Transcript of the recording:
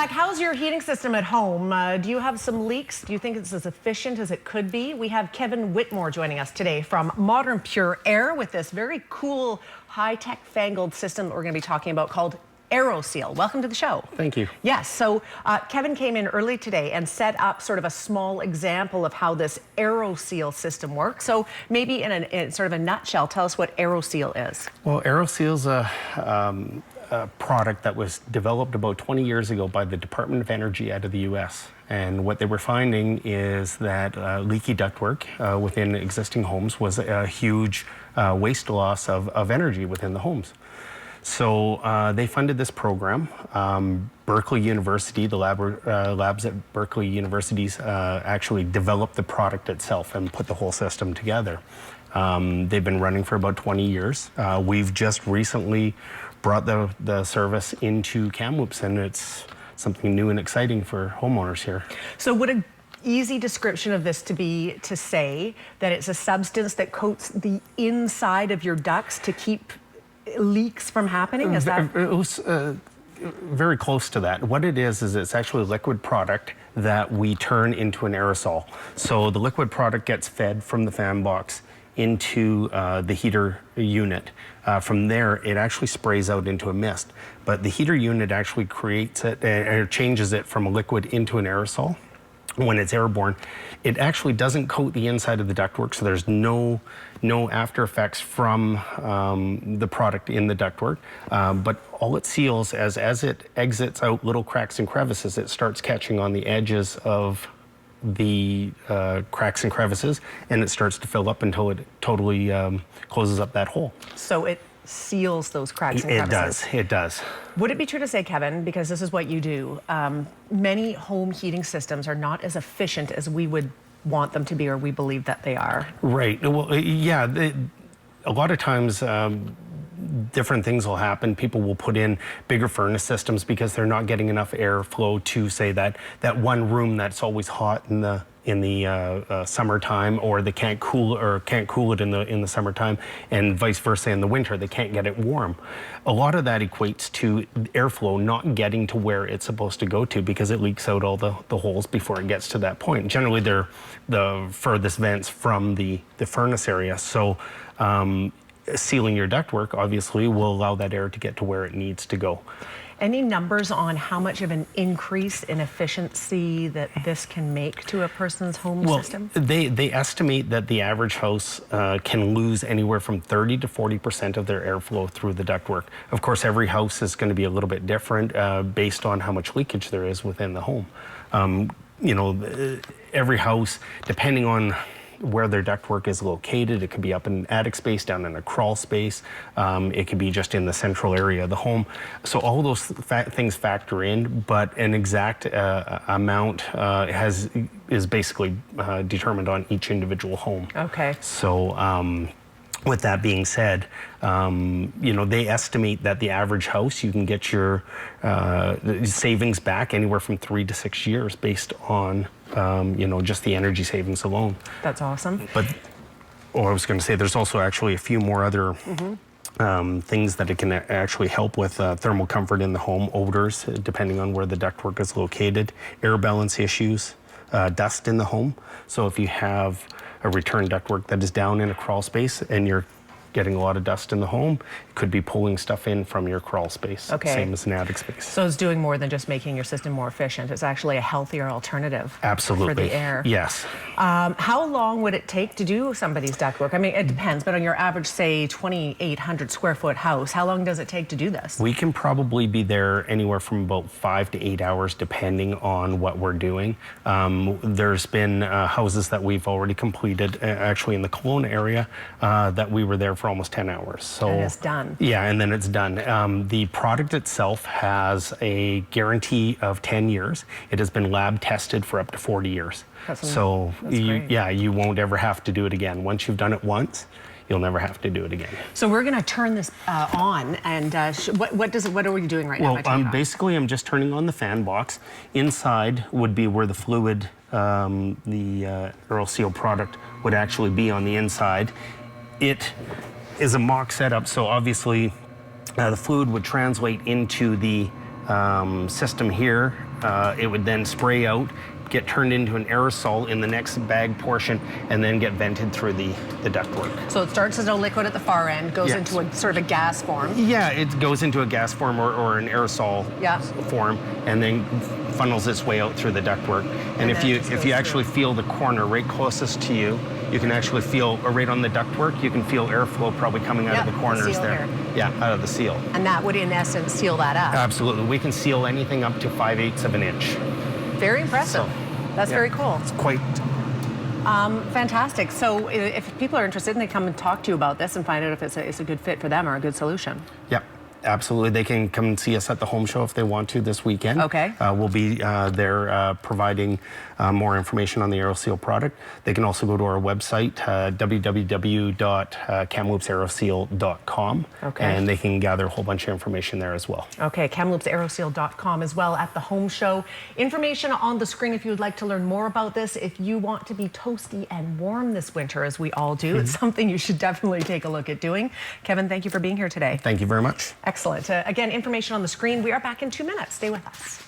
back. How's your heating system at home? Do you have some leaks? Do you think it's as efficient as it could be? We have Kevin Whitmore joining us today from Modern Purair with this very cool, high-tech, fangled system that we're going to be talking about called Aeroseal. Welcome to the show. Thank you. Yes, so Kevin came in early today and set up sort of a small example of how this Aeroseal system works. So maybe in sort of a nutshell, tell us what Aeroseal is. Well, Aeroseal's a product that was developed about 20 years ago by the Department of Energy out of the US. And what they were finding is that leaky ductwork within existing homes was a huge waste loss of energy within the homes. So they funded this program. Berkeley University, the labs at Berkeley Universities actually developed the product itself and put the whole system together. They've been running for about 20 years. We've just recently brought the service into Kamloops, and it's something new and exciting for homeowners here. So would an easy description of this to say that it's a substance that coats the inside of your ducts to keep leaks from happening? Is that? It was very close to that. What it is it's actually a liquid product that we turn into an aerosol. So the liquid product gets fed from the fan box into the heater unit. From there, it actually sprays out into a mist. But the heater unit actually creates it, or changes it from a liquid into an aerosol. When it's airborne, it actually doesn't coat the inside of the ductwork, so there's no after effects from the product in the ductwork. But all it seals, as it exits out little cracks and crevices, it starts catching on the edges of the cracks and crevices, and it starts to fill up until it totally closes up that hole. So it seals those cracks and crevices. It does. Would it be true to say, Kevin, because this is what you do, many home heating systems are not as efficient as we would want them to be, or we believe that they are? Right. Well, yeah, a lot of times different things will happen. People will put in bigger furnace systems because they're not getting enough airflow to, say, that one room that's always hot in the summertime, or they can't cool it in the summertime, and vice versa in the winter. They can't get it warm. A lot of that equates to airflow not getting to where it's supposed to go to because it leaks out all the holes before it gets to that point. Generally, they're the furthest vents from the furnace area. So sealing your ductwork obviously will allow that air to get to where it needs to go. Any numbers on how much of an increase in efficiency that this can make to a person's home system? They estimate that the average house can lose anywhere from 30 to 40% of their airflow through the ductwork. Of course, every house is going to be a little bit different based on how much leakage there is within the home. You know, every house, depending on where their ductwork is located, it could be up in attic space, down in a crawl space, it could be just in the central area of the home. So all those things factor in, but an exact amount is basically determined on each individual home. Okay. So with that being said, you know, they estimate that the average house, you can get your savings back anywhere from 3 to 6 years based on you know, just the energy savings alone. That's awesome. But, I was going to say, there's also actually a few more other things that it can actually help with: thermal comfort in the home, odors, depending on where the ductwork is located, air balance issues, dust in the home. So if you have a return ductwork that is down in a crawl space and you're getting a lot of dust in the home, it could be pulling stuff in from your crawl space. Okay. Same as an attic space. So it's doing more than just making your system more efficient. It's actually a healthier alternative. Absolutely. For the air. Yes. How long would it take to do somebody's ductwork? I mean, it depends, but on your average, say, 2,800 square foot house, how long does it take to do this? We can probably be there anywhere from about 5 to 8 hours, depending on what we're doing. There's been houses that we've already completed, actually in the Kelowna area, that we were there for almost 10 hours. So, and it's done. Yeah, and then it's done. The product itself has a guarantee of 10 years. It has been lab tested for up to 40 years. That's you won't ever have to do it again. Once you've done it once, you'll never have to do it again. So we're going to turn this on, and what are we doing right now? Well, basically, I'm just turning on the fan box. Inside would be where the fluid, the Aeroseal product would actually be on the inside. It is a mock setup, so obviously the fluid would translate into the system here it would then spray out, get turned into an aerosol in the next bag portion, and then get vented through the ductwork. So it starts as a liquid at the far end, goes Yes. into a sort of a gas form. Yeah, it goes into a gas form or an aerosol form, and then funnels its way out through the ductwork. And if you actually feel the corner right closest to you, you can actually feel right on the ductwork. You can feel airflow probably coming out of the corners there. Yeah, out of the seal. And that would, in essence, seal that up. Absolutely, we can seal anything up to 5/8 of an inch. Very impressive. That's very cool. It's quite fantastic. So if people are interested and they come and talk to you about this and find out if it's a good fit for them or a good solution. Yep. Absolutely. They can come and see us at the home show if they want to this weekend. Okay. We'll be there providing more information on the Aeroseal product. They can also go to our website, www.kamloopsaeroseal.com, and they can gather a whole bunch of information there as well. Okay, kamloopsaeroseal.com as well at the home show. Information on the screen if you would like to learn more about this. If you want to be toasty and warm this winter, as we all do, it's something you should definitely take a look at doing. Kevin, thank you for being here today. Thank you very much. Excellent. Again, information on the screen. We are back in 2 minutes. Stay with us.